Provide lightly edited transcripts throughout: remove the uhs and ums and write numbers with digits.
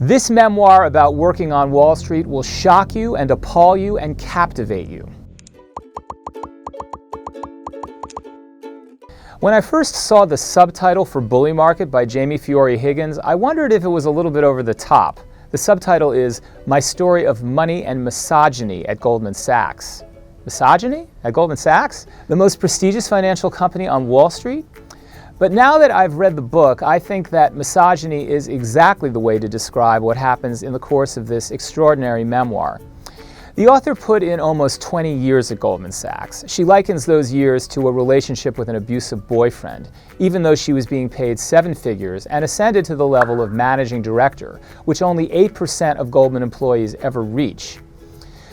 This memoir about working on Wall Street will shock you and appall you and captivate you. When I first saw the subtitle for Bully Market by Jamie Fiore Higgins, I wondered if it was a little bit over the top. The subtitle is My Story of Money and Misogyny at Goldman Sachs. Misogyny at Goldman Sachs? The most prestigious financial company on Wall Street? But now that I've read the book, I think that misogyny is exactly the way to describe what happens in the course of this extraordinary memoir. The author put in almost 20 years at Goldman Sachs. She likens those years to a relationship with an abusive boyfriend, even though she was being paid 7 figures and ascended to the level of managing director, which only 8% of Goldman employees ever reach.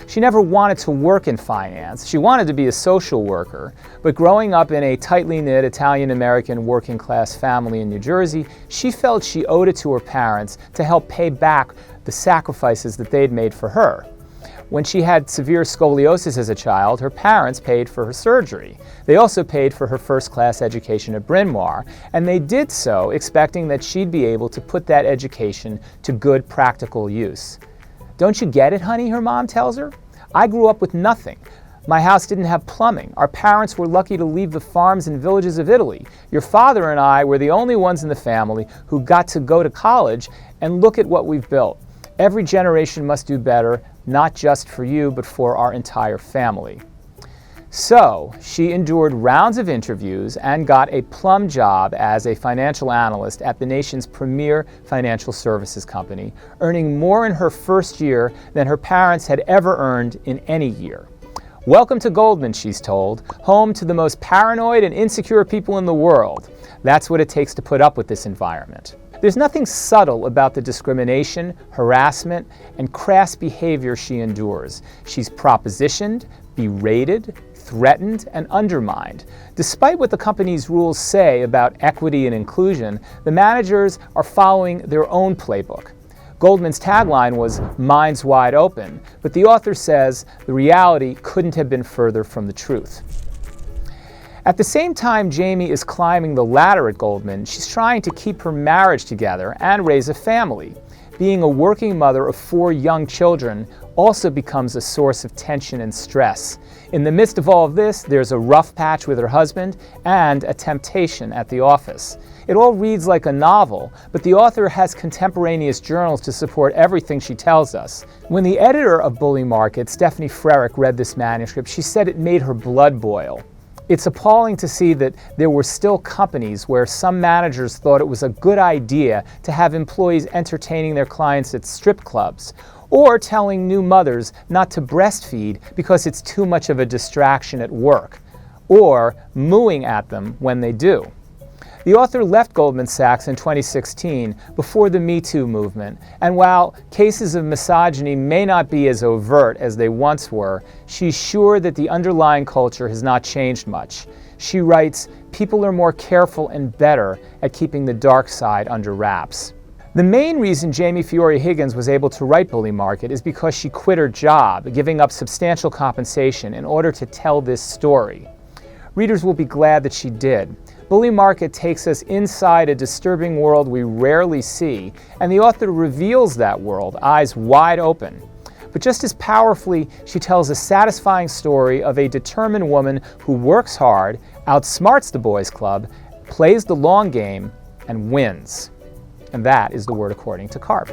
She never wanted to work in finance. She wanted to be a social worker, but growing up in a tightly knit Italian-American working-class family in New Jersey, she felt she owed it to her parents to help pay back the sacrifices that they'd made for her. When she had severe scoliosis as a child, her parents paid for her surgery. They also paid for her first-class education at Bryn Mawr, and they did so expecting that she'd be able to put that education to good practical use. "Don't you get it, honey?" her mom tells her. "I grew up with nothing. My house didn't have plumbing. Our parents were lucky to leave the farms and villages of Italy. Your father and I were the only ones in the family who got to go to college, and look at what we've built. Every generation must do better, not just for you, but for our entire family." So, she endured rounds of interviews and got a plum job as a financial analyst at the nation's premier financial services company, earning more in her first year than her parents had ever earned in any year. "Welcome to Goldman," she's told, "home to the most paranoid and insecure people in the world. That's what it takes to put up with this environment." There's nothing subtle about the discrimination, harassment, and crass behavior she endures. She's propositioned, berated, threatened, and undermined. Despite what the company's rules say about equity and inclusion, the managers are following their own playbook. Goldman's tagline was "Minds Wide Open," but the author says the reality couldn't have been further from the truth. At the same time Jamie is climbing the ladder at Goldman, she's trying to keep her marriage together and raise a family. Being a working mother of 4 young children also becomes a source of tension and stress. In the midst of all of this, there's a rough patch with her husband and a temptation at the office. It all reads like a novel, but the author has contemporaneous journals to support everything she tells us. When the editor of Bully Market, Stephanie Frerick, read this manuscript, she said it made her blood boil. It's appalling to see that there were still companies where some managers thought it was a good idea to have employees entertaining their clients at strip clubs, or telling new mothers not to breastfeed because it's too much of a distraction at work, or mooing at them when they do. The author left Goldman Sachs in 2016 before the Me Too movement, and while cases of misogyny may not be as overt as they once were, she's sure that the underlying culture has not changed much. She writes, "People are more careful and better at keeping the dark side under wraps." The main reason Jamie Fiore Higgins was able to write Bully Market is because she quit her job, giving up substantial compensation in order to tell this story. Readers will be glad that she did. Bully Market takes us inside a disturbing world we rarely see, and the author reveals that world, eyes wide open. But just as powerfully, she tells a satisfying story of a determined woman who works hard, outsmarts the boys' club, plays the long game, and wins. And that is the word according to Karp.